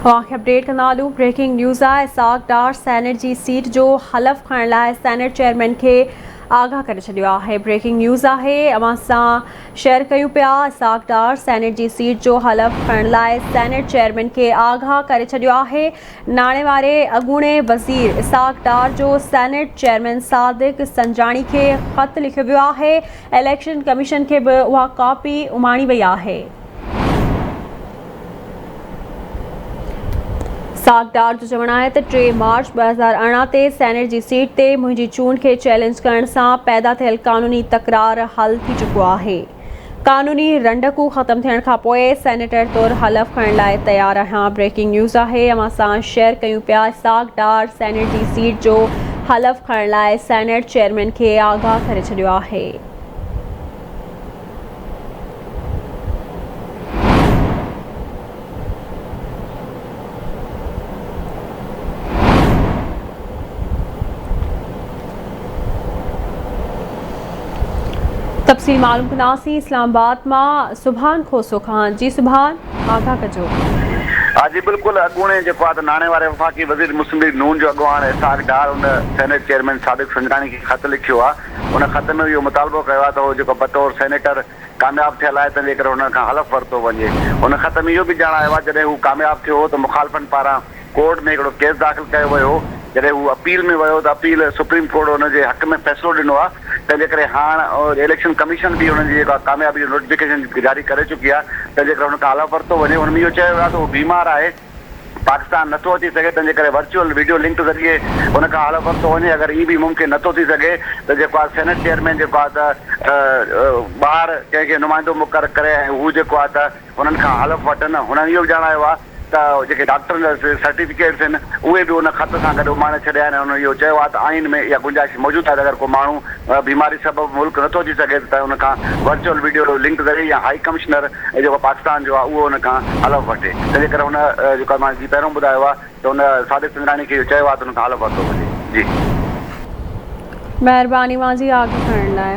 Update कंदालू। Breaking news आहे। इसाक डार senate जी seat जो हलफ़ खणण लाइ सेनेट चेयरमैन खे आगाह करे छॾियो आहे। ब्रेकिंग न्यूज़ आहे, अवां सां शेयर कयूं पिया। इसाक डार सेनेट जी सीट जो हलफ़ खणण लाइ सेनेट चेयरमैन खे आगाह करे छॾियो आहे। नाणे वारे अॻूणे वज़ीर इसाक डार जो सेनेट चेयरमैन सादिक संजानी खे ख़त लिखियो वियो आहे। इलेक्शन कमीशन खे बि उहा कॉपी उमाणी वई आहे। इसाक डार जो चवणु आहे त 3 मार्च 2018 ते सेनेट जी सीट ते मुंहिंजी चूंड खे चैलेंज करण सां पैदा थियल क़ानूनी तकरार हल थी चुको आहे। क़ानूनी रंडकू ख़त्म थियण खां पोइ सेनेटर तौरु हलफ़ खणण लाइ तयारु आहियां। ब्रेकिंग न्यूज़ आहे, अवां सां शेयर कयूं पिया। इसाक डार सेनेट जी सीट जो हलफ़ खणण लाइ सेनेट चेयरमैन खे आगाह करे छॾियो आहे। तफ़सील मालूम कंदासीं इस्लामाबाद मां सुभान खोसो खान। जी सुभान, आगाह कजो। हाँ जी बिल्कुल। अॻूणे जेको आहे त नाणे वारे वफ़ाक़ी वज़ीर मुस्लिम लीग नून जो अॻुवाण इसाक डार उन सेनेट चेयरमैन सादिक संजरानी खे ख़त लिखियो आहे। उन ख़त में इहो मुतालबो कयो आहे त उहो जेको बतौर सेनेटर कामयाबु थियल आहे, तंहिंजे करे हुन खां हलफ़ वरितो वञे। उन ख़त में इहो बि ॼाणायो आहे जॾहिं हू कामयाबु थियो त मुखालफ़नि पारां कोर्ट में हिकिड़ो केस दाख़िल कयो वियो। जॾहिं हू अपील में वियो त अपील सुप्रीम कोर्ट हुनजे हक़ में फ़ैसिलो ॾिनो आहे। तंहिंजे करे हाणे इलेक्शन कमीशन बि हुनजी जेका कामयाबी जो नोटिफिकेशन जारी करे चुकी आहे। तंहिंजे करे हुनखां हलफ़ वरितो वञे। हुन में इहो चयो वियो आहे त उहो बीमार आहे, पाकिस्तान नथो अची सघे, तंहिंजे करे वर्चुअल वीडियो लिंक ज़रिए हुनखां हलफ़ वरितो वञे। अगरि इहो बि मुमकिन नथो थी सघे त जेको आहे सेनेट चेयरमैन जेको आहे त ॿाहिरि कंहिंखे नुमाइंदो मुक़ररु करे ऐं हू जेको आहे त हुननि खां हलफ़ वठनि। हुननि इहो बि ॼाणायो आहे त जेके डॉक्टरनि जा सर्टिफिकेट्स आहिनि उहे बि उन ख़त सां गॾु उमाणे छॾिया आहिनि। हुन इहो चयो आहे त आइन में इहा गुंजाइश मौजूदु आहे त अगरि को माण्हू बीमारी सबबु मुल्क नथो अची सघे त हुनखां वर्चुअल वीडियो लिंक ज़रिए या हाई कमिश्नर जेको पाकिस्तान जो आहे उहो हुनखां हलफ़ वठे। तंहिंजे करे हुन जेको मां जी पहिरियों ॿुधायो आहे त हुन सादिक संजरानी खे इहो चयो आहे त हुनखां हलफ़ वरितो वञे। जी महिरबानी मां जी आगाह करण लाइ।